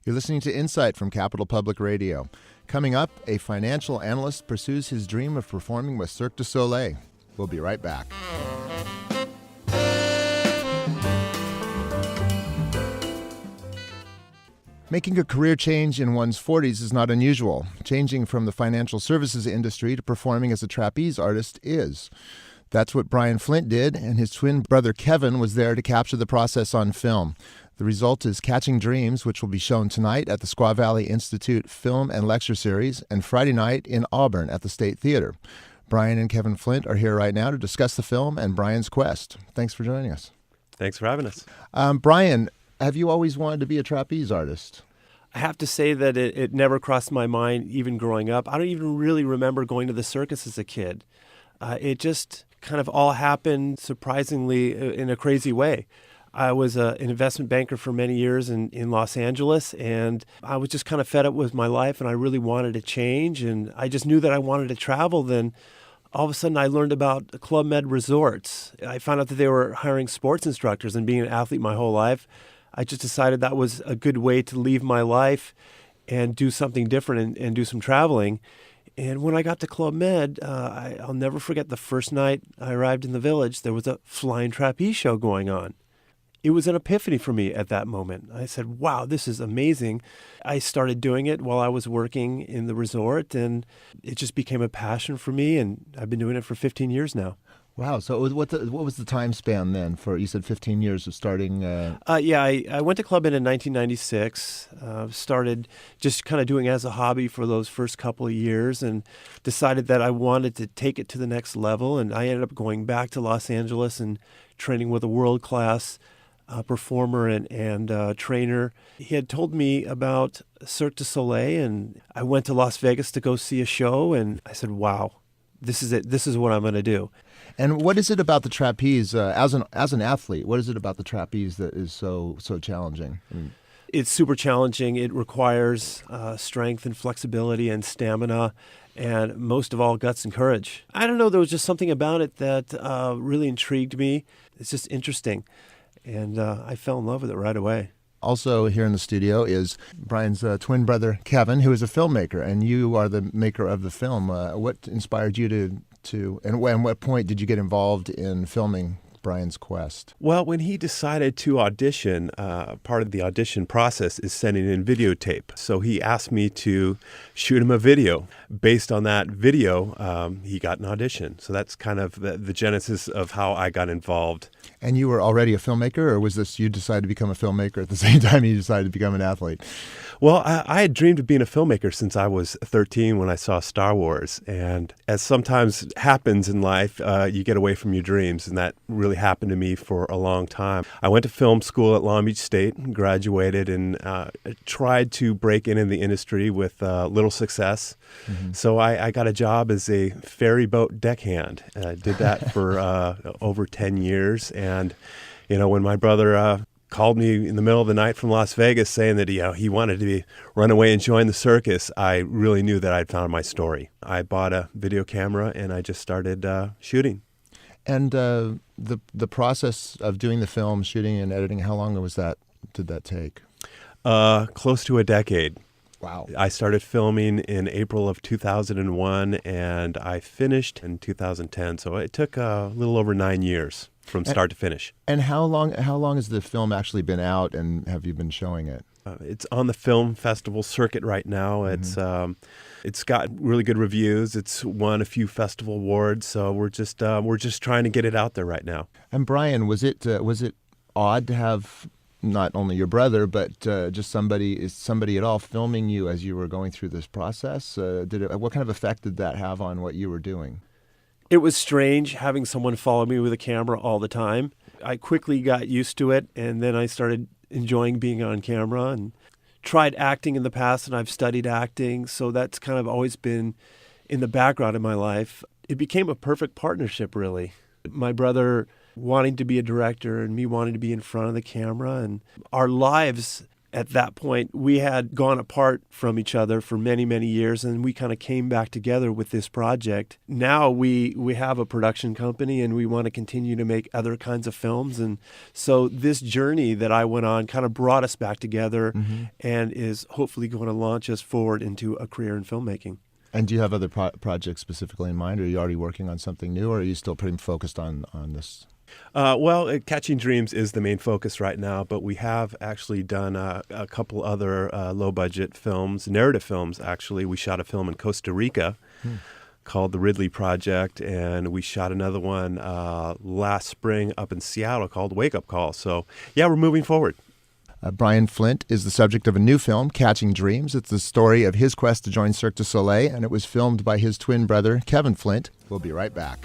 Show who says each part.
Speaker 1: You're listening to Insight from Capital Public Radio. Coming up, a financial analyst pursues his dream of performing with Cirque du Soleil. We'll be right back. Making a career change in one's 40s is not unusual. Changing from the financial services industry to performing as a trapeze artist is. That's what Brian Flint did, and his twin brother Kevin was there to capture the process on film. The result is Catching Dreams, which will be shown tonight at the Squaw Valley Institute Film and Lecture Series and Friday night in Auburn at the State Theater. Brian and Kevin Flint are here right now to discuss the film and Brian's quest. Thanks for joining us.
Speaker 2: Thanks for having us.
Speaker 1: Brian, have you always wanted to be a trapeze artist?
Speaker 2: I have to say that it never crossed my mind even growing up. I don't even really remember going to the circus as a kid. It just kind of all happened surprisingly in a crazy way. I was an investment banker for many years in Los Angeles, and I was just kind of fed up with my life, and I really wanted to change, and I just knew that I wanted to travel. Then all of a sudden I learned about Club Med resorts. I found out that they were hiring sports instructors, and being an athlete my whole life, I just decided that was a good way to leave my life and do something different and do some traveling. And when I got to Club Med, I'll never forget the first night I arrived in the village, there was a flying trapeze show going on. It was an epiphany for me at that moment. I said, wow, this is amazing. I started doing it while I was working in the resort, and it just became a passion for me, and I've been doing it for 15 years now.
Speaker 1: Wow. So what was the time span then for, you said 15 years of starting?
Speaker 2: I went to Club Med in 1996, started just kind of doing it as a hobby for those first couple of years and decided that I wanted to take it to the next level. And I ended up going back to Los Angeles and training with a world-class performer and trainer. He had told me about Cirque du Soleil, and I went to Las Vegas to go see a show, and I said, wow, this is it. This is what I'm going to do.
Speaker 1: And what is it about the trapeze, as an athlete, what is it about the trapeze that is so challenging?
Speaker 2: It's super challenging. It requires strength and flexibility and stamina, and most of all, guts and courage. I don't know, there was just something about it that really intrigued me. It's just interesting, and I fell in love with it right away.
Speaker 1: Also here in the studio is Brian's twin brother, Kevin, who is a filmmaker, and you are the maker of the film. What inspired you to and what point did you get involved in filming Brian's quest?
Speaker 2: Well, when he decided to audition, part of the audition process is sending in videotape. So he asked me to shoot him a video. Based on that video, he got an audition. So that's kind of the genesis of how I got involved.
Speaker 1: And you were already a filmmaker, or was this you decided to become a filmmaker at the same time you decided to become an athlete?
Speaker 2: Well, I had dreamed of being a filmmaker since I was 13 when I saw Star Wars. And as sometimes happens in life, you get away from your dreams, and that really happened to me for a long time. I went to film school at Long Beach State, graduated, and tried to break in the industry with little success. Mm-hmm. So I got a job as a ferry boat deckhand. Did that for over 10 years. And, when my brother called me in the middle of the night from Las Vegas saying that he wanted to run away and join the circus, I really knew that I'd found my story. I bought a video camera and I just started shooting.
Speaker 1: And the process of doing the film, shooting and editing, how long did that take?
Speaker 2: Close to a decade.
Speaker 1: Wow.
Speaker 2: I started filming in April of 2001 and I finished in 2010. So it took a little over 9 years from start to finish.
Speaker 1: And how long has the film actually been out, and have you been showing it?
Speaker 2: It's on the film festival circuit right now. Mm-hmm. It's got really good reviews. It's won a few festival awards. So we're just trying to get it out there right now.
Speaker 1: And Brian, was it odd to have not only your brother, but just somebody at all filming you as you were going through this process? What kind of effect did that have on what you were doing?
Speaker 2: It was strange having someone follow me with a camera all the time. I quickly got used to it, and then I started enjoying being on camera and tried acting in the past, and I've studied acting, so that's kind of always been in the background of my life. It became a perfect partnership, really. My brother wanting to be a director and me wanting to be in front of the camera, and our lives At that point, we had gone apart from each other for many, many years, and we kind of came back together with this project. Now we have a production company, and we want to continue to make other kinds of films. And so this journey that I went on kind of brought us back together and is hopefully going to launch us forward into a career in filmmaking.
Speaker 1: And do you have other projects specifically in mind? Are you already working on something new, or are you still pretty focused on this?
Speaker 2: Well, Catching Dreams is the main focus right now, but we have actually done a couple other low-budget films, narrative films, actually. We shot a film in Costa Rica called The Ridley Project, and we shot another one last spring up in Seattle called Wake Up Call. So, yeah, we're moving forward.
Speaker 1: Brian Flint is the subject of a new film, Catching Dreams. It's the story of his quest to join Cirque du Soleil, and it was filmed by his twin brother, Kevin Flint. We'll be right back.